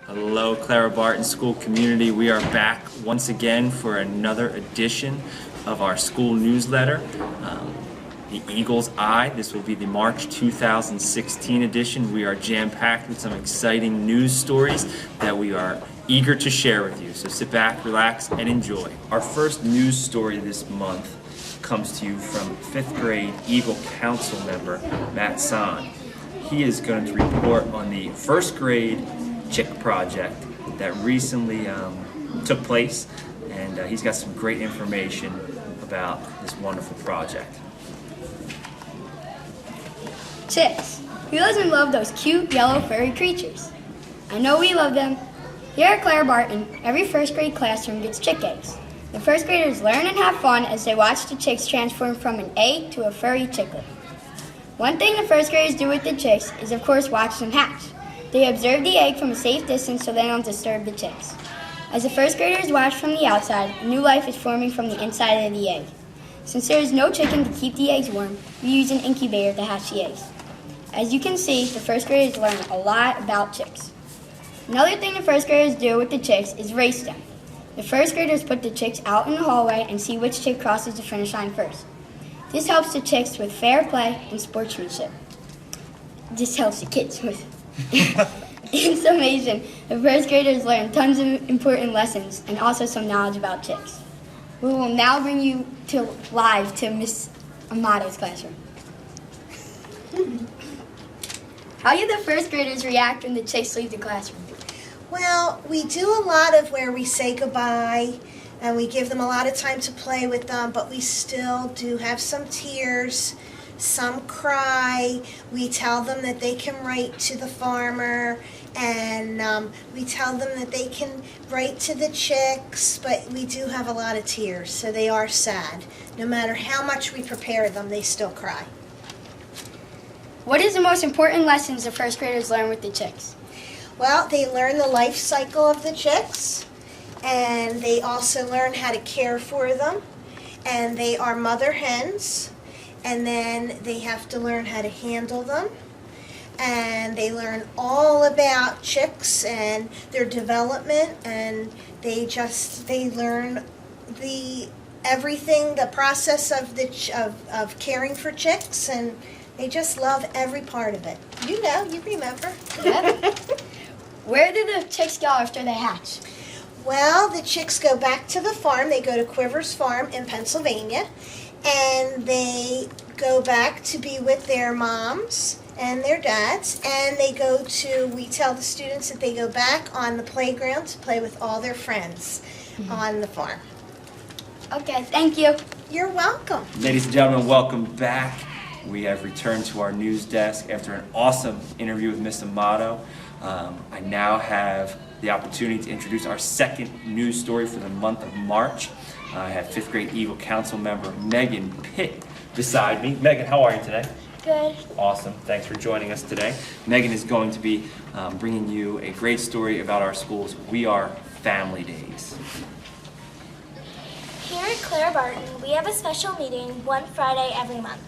Hello, Clara Barton School community. We are back once again for another edition of our school newsletter, The Eagle's Eye. This will be the March 2016 edition. We are jam-packed with some exciting news stories that we are eager to share with you. So sit back, relax, and enjoy. Our first news story this month comes to you from 5th grade Eagle Council member Matt San. He is going to report on the first grade chick project that recently took place, and he's got some great information about this wonderful project. Chicks. Who doesn't love those cute yellow furry creatures? I know we love them. Here at Clara Barton, every first grade classroom gets chick eggs. The first graders learn and have fun as they watch the chicks transform from an egg to a furry chicklet. One thing the first graders do with the chicks is of course watch them hatch. They observe the egg from a safe distance so they don't disturb the chicks. As the first graders watch from the outside, new life is forming from the inside of the egg. Since there is no chicken to keep the eggs warm, we use an incubator to hatch the eggs. As you can see, the first graders learn a lot about chicks. Another thing the first graders do with the chicks is race them. The first graders put the chicks out in the hallway and see which chick crosses the finish line first. This helps the chicks with fair play and sportsmanship. This helps the kids with in summation, the first graders learn tons of important lessons and also some knowledge about chicks. We will now bring you live to Miss Amato's classroom. How do the first graders react when the chicks leave the classroom? Well, we do a lot of where we say goodbye and we give them a lot of time to play with them, but we still do have some tears. Some cry. We tell them that they can write to the farmer, and we tell them that they can write to the chicks, but we do have a lot of tears, so they are sad. No matter how much we prepare them, they still cry. What is the most important lessons the first graders learn with the chicks? Well, they learn the life cycle of the chicks, and they also learn how to care for them, and they are mother hens. And then they have to learn how to handle them. And they learn all about chicks and their development, and they learn everything, the process of caring for chicks, and they just love every part of it. You know, you remember. Yep. Where do the chicks go after they hatch? Well, the chicks go back to the farm. They go to Quivers Farm in Pennsylvania. And they go back to be with their moms and their dads, and we tell the students that they go back on the playground to play with all their friends on the farm. Okay, thank you. You're welcome. Ladies and gentlemen, welcome back. We have returned to our news desk after an awesome interview with Miss Amato. I now have the opportunity to introduce our second news story for the month of March. I have 5th grade Eagle Council member Megan Pitt beside me. Megan, how are you today? Good. Awesome. Thanks for joining us today. Megan is going to be bringing you a great story about our school's We Are Family Days. Here at Clara Barton, we have a special meeting one Friday every month.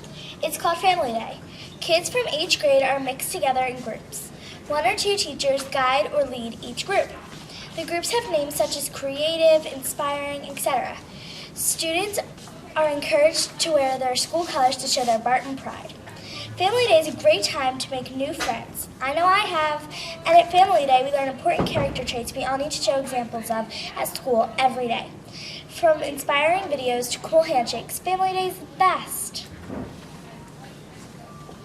It's called Family Day. Kids from each grade are mixed together in groups. One or two teachers guide or lead each group. The groups have names such as creative, inspiring, etc. Students are encouraged to wear their school colors to show their Barton pride. Family Day is a great time to make new friends. I know I have, and at Family Day we learn important character traits we all need to show examples of at school every day. From inspiring videos to cool handshakes, Family Day is the best.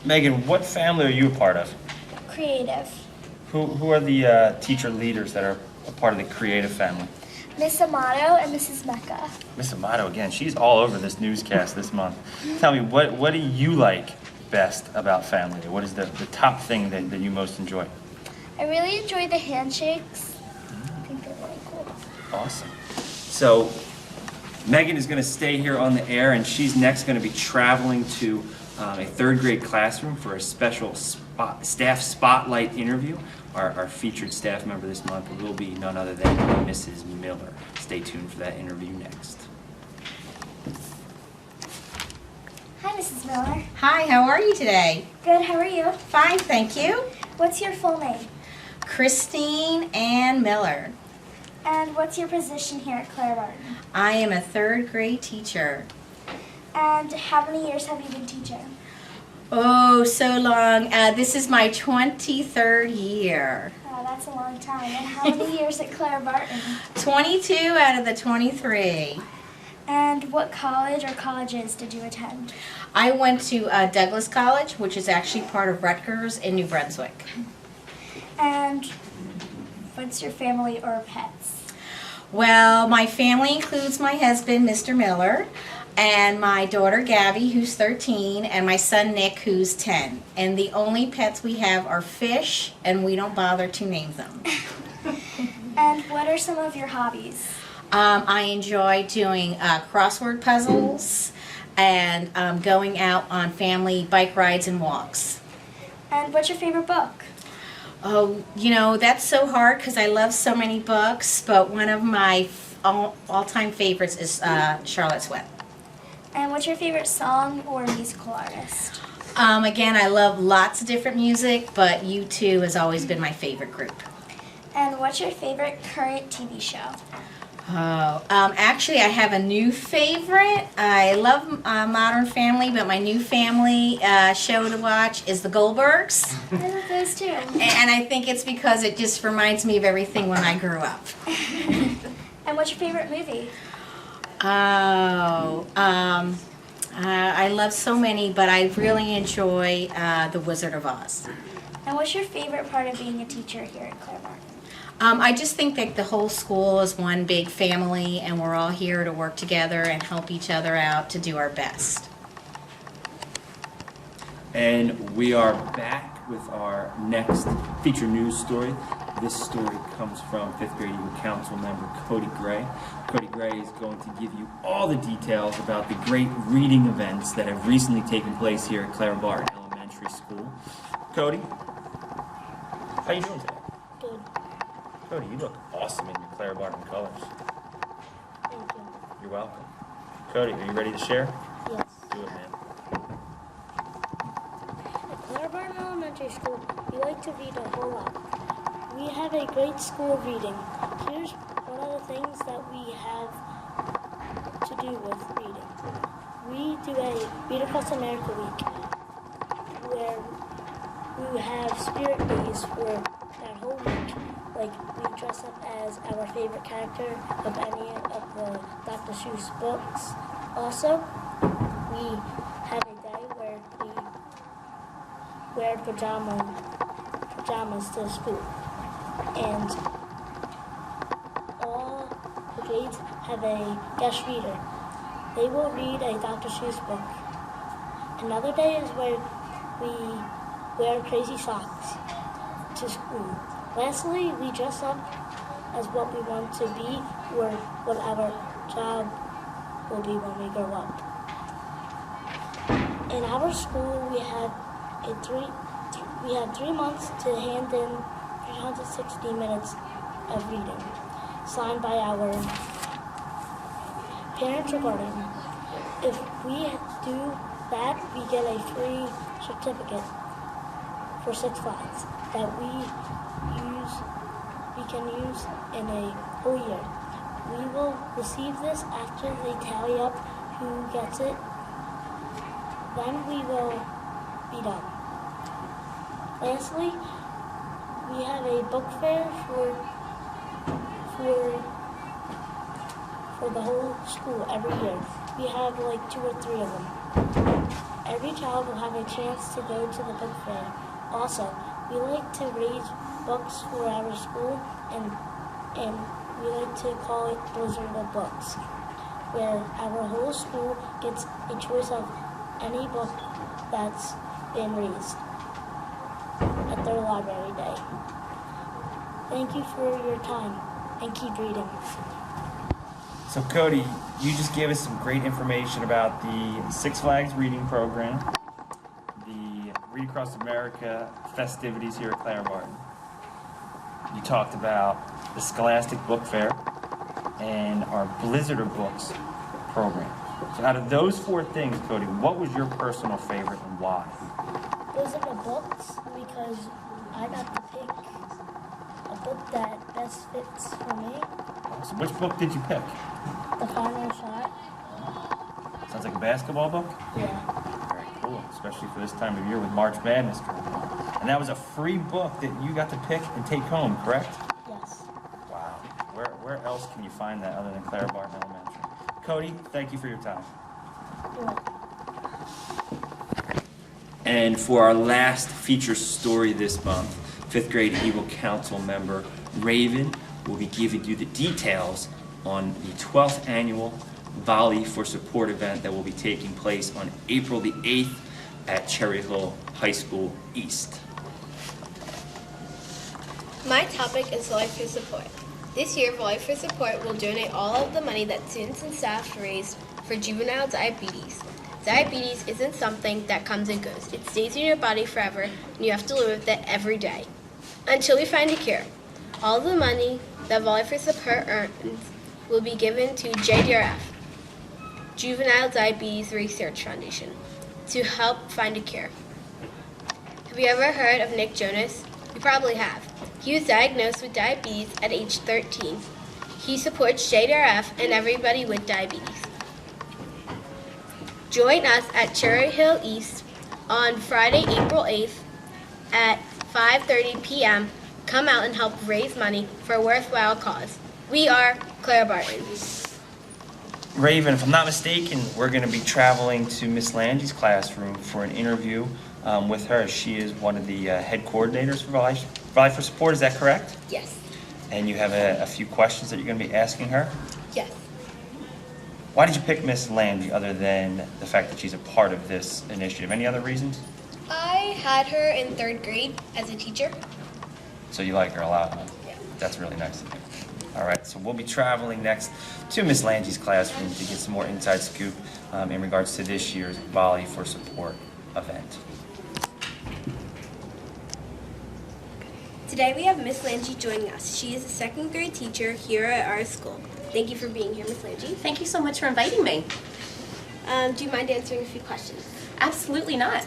Megan, what family are you a part of? Creative. Who are the teacher leaders that are a part of the creative family? Miss Amato and Mrs. Mecca. Miss Amato, again, she's all over this newscast this month. Tell me, what do you like best about Family Day? What is the top thing that you most enjoy? I really enjoy the handshakes. I think they're really cool. Awesome. So Megan is going to stay here on the air, and she's next going to be traveling to a 3rd grade classroom for a special staff spotlight interview. Our featured staff member this month will be none other than Mrs. Miller. Stay tuned for that interview next. Hi, Mrs. Miller. Hi, how are you today? Good, how are you? Fine, thank you. What's your full name? Christine Ann Miller. And what's your position here at Clara Barton? I am a third grade teacher. And how many years have you been teaching? Oh, so long. This is my 23rd year. Oh, that's a long time. And how many years at Clara Barton? 22 out of the 23. And what college or colleges did you attend? I went to Douglas College, which is actually part of Rutgers in New Brunswick. And what's your family or pets? Well, my family includes my husband, Mr. Miller, and my daughter, Gabby, who's 13, and my son, Nick, who's 10. And the only pets we have are fish, and we don't bother to name them. And what are some of your hobbies? I enjoy doing crossword puzzles and going out on family bike rides and walks. And what's your favorite book? Oh, you know, that's so hard because I love so many books, but one of my all-time favorites is Charlotte's Web. And what's your favorite song or musical artist? Again, I love lots of different music, but U2 has always been my favorite group. And what's your favorite current TV show? Oh, actually, I have a new favorite. I love Modern Family, but my new family show to watch is The Goldbergs. I love those too. And I think it's because it just reminds me of everything when I grew up. And what's your favorite movie? Oh, I love so many, but I really enjoy The Wizard of Oz. And what's your favorite part of being a teacher here at Clara Barton? I just think that the whole school is one big family, and we're all here to work together and help each other out to do our best. And we are back with our next feature news story. This story comes from 5th grade Eagle Council member Cody Gray. Cody Gray is going to give you all the details about the great reading events that have recently taken place here at Clara Barton Elementary School. Cody, how you doing today? Good. Cody, you look awesome in your Clara Barton colors. Thank you. You're welcome. Cody, are you ready to share? Yes. Do it, man. At Clara Barton Elementary School, we like to read a whole lot. We have a great school of reading. Here's one of the things that we have to do with reading. We do a Read Across America week where we have spirit days for that whole week. Like, we dress up as our favorite character of any of the Dr. Seuss books. Also, we have a day where we wear pajamas to school. And all the grades have a guest reader. They will read a Dr. Seuss book. Another day is where we wear crazy socks to school. Lastly, we dress up as what we want to be or what our job will be when we grow up. In our school, we have 3 months to hand in 360 minutes of reading, signed by our parents or guardian. If we do that, we get a free certificate for 6 Flags that we can use in a whole year. We will receive this after they tally up who gets it. Then we will be done. Lastly, we have a book fair for the whole school every year. We have like 2 or 3 of them. Every child will have a chance to go to the book fair. Also, we like to raise books for our school, and we like to call it Blizzard of Books, where our whole school gets a choice of any book that's been raised at their library day. Thank you for your time, and keep reading. So Cody, you just gave us some great information about the Six Flags reading program, the Read Across America festivities here at Clara Barton. You talked about the Scholastic Book Fair and our Blizzard of Books program. So out of those 4 things, Cody, what was your personal favorite and why? Blizzard of Books, because I got to pick book that best fits for me. So which book did you pick? The Final Shot. Sounds like a basketball book? Yeah. Very cool, especially for this time of year with March Madness going on. And that was a free book that you got to pick and take home, correct? Yes. Wow. Where else can you find that other than Clara Barton Elementary? Cody, thank you for your time. You're welcome. And for our last feature story this month, 5th grade Eagle Council member Raven will be giving you the details on the 12th annual Volley for Support event that will be taking place on April the 8th at Cherry Hill High School East. My topic is Volley for Support. This year, Volley for Support will donate all of the money that students and staff raise for juvenile diabetes. Diabetes isn't something that comes and goes. It stays in your body forever, and you have to live with it every day until we find a cure. All the money that Volley for Support earns will be given to JDRF, Juvenile Diabetes Research Foundation, to help find a cure. Have you ever heard of Nick Jonas? You probably have. He was diagnosed with diabetes at age 13. He supports JDRF and everybody with diabetes. Join us at Cherry Hill East on Friday, April 8th at 5:30 p.m. Come out and help raise money for a worthwhile cause. We are Clara Barton. Raven, if I'm not mistaken, we're going to be traveling to Miss Lange's classroom for an interview with her. She is one of the head coordinators for Volley for Support. Is that correct? Yes. And you have a few questions that you're going to be asking her? Yes. Why did you pick Miss Lange other than the fact that she's a part of this initiative? Any other reasons? I had her in 3rd grade as a teacher. So you like her a lot, huh? Yeah. That's really nice of you. All right, so we'll be traveling next to Miss Lange's classroom to get some more inside scoop in regards to this year's Volley for Support event. Today we have Miss Lange joining us. She is a 2nd grade teacher here at our school. Thank you for being here, Miss Lange. Thank you so much for inviting me. Do you mind answering a few questions? Absolutely not.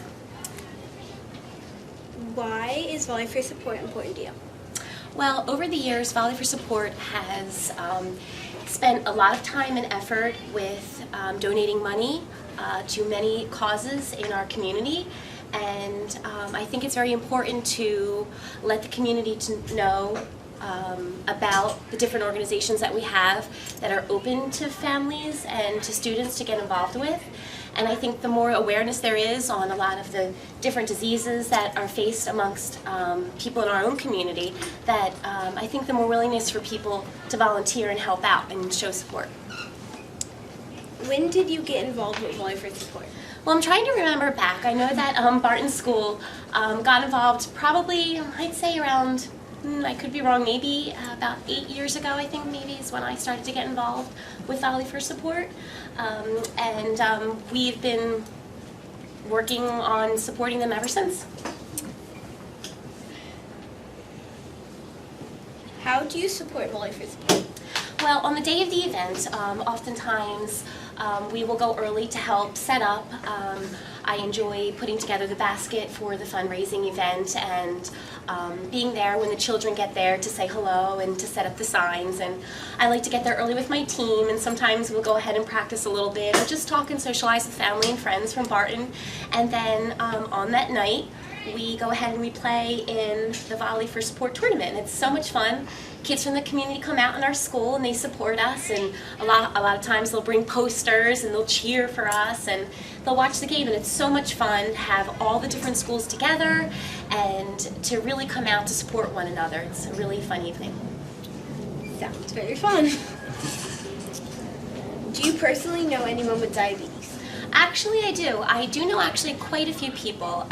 Why is Volley for Support important to you? Well, over the years, Volley for Support has spent a lot of time and effort with donating money to many causes in our community. And I think it's very important to let the community to know about the different organizations that we have that are open to families and to students to get involved with. And I think the more awareness there is on a lot of the different diseases that are faced amongst people in our own community, that I think the more willingness for people to volunteer and help out and show support. When did you get involved with Volley for Support? Well, I'm trying to remember back. I know that Barton School got involved probably, I'd say around, I could be wrong, maybe about 8 years ago, I think maybe is when I started to get involved with Volley for Support. We've been working on supporting them ever since. How do you support Volley for Support? Well, on the day of the event, oftentimes we will go early to help set up. I enjoy putting together the basket for the fundraising event and being there when the children get there to say hello and to set up the signs. And I like to get there early with my team, and sometimes we'll go ahead and practice a little bit or just talk and socialize with family and friends from Barton. And then on that night, we go ahead and we play in the Volley for Support tournament. And it's so much fun. Kids from the community come out in our school and they support us, and a lot of times they'll bring posters and they'll cheer for us and they'll watch the game, and it's so much fun to have all the different schools together and to really come out to support one another. It's a really fun evening. Sounds very fun. Do you personally know anyone with diabetes? Actually, I do. I do know actually quite a few people.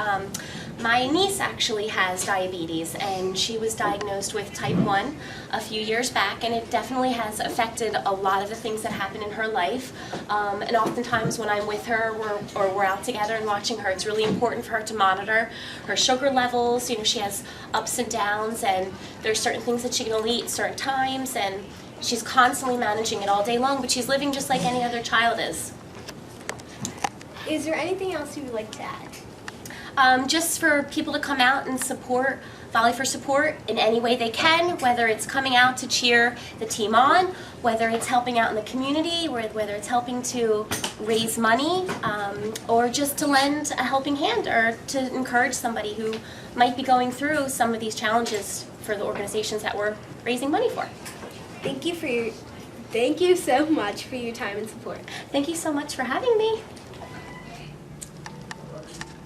My niece actually has diabetes, and she was diagnosed with type 1 a few years back, and it definitely has affected a lot of the things that happen in her life. And oftentimes when I'm with her or we're out together and watching her, it's really important for her to monitor her sugar levels. You know, she has ups and downs, and there's certain things that she can only eat at certain times, and she's constantly managing it all day long, but she's living just like any other child is. Is there anything else you would like to add? Just for people to come out and support Volley for Support in any way they can, whether it's coming out to cheer the team on, whether it's helping out in the community, whether it's helping to raise money, or just to lend a helping hand or to encourage somebody who might be going through some of these challenges for the organizations that we're raising money for. Thank you so much for your time and support. Thank you so much for having me.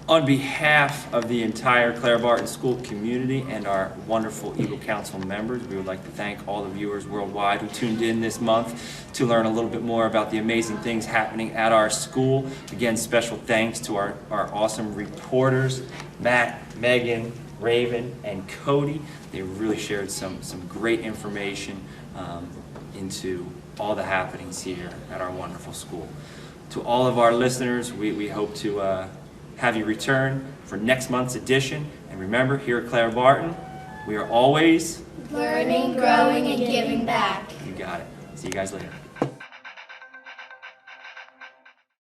On behalf of the entire Clara Barton School community and our wonderful Eagle Council members, we would like to thank all the viewers worldwide who tuned in this month to learn a little bit more about the amazing things happening at our school. Again, special thanks to our awesome reporters, Matt, Megan, Raven, and Cody. They really shared some great information into all the happenings here at our wonderful school. To all of our listeners, we hope to have you return for next month's edition. And remember, here at Clara Barton, we are always Learning, growing, and giving back. You got it. See you guys later.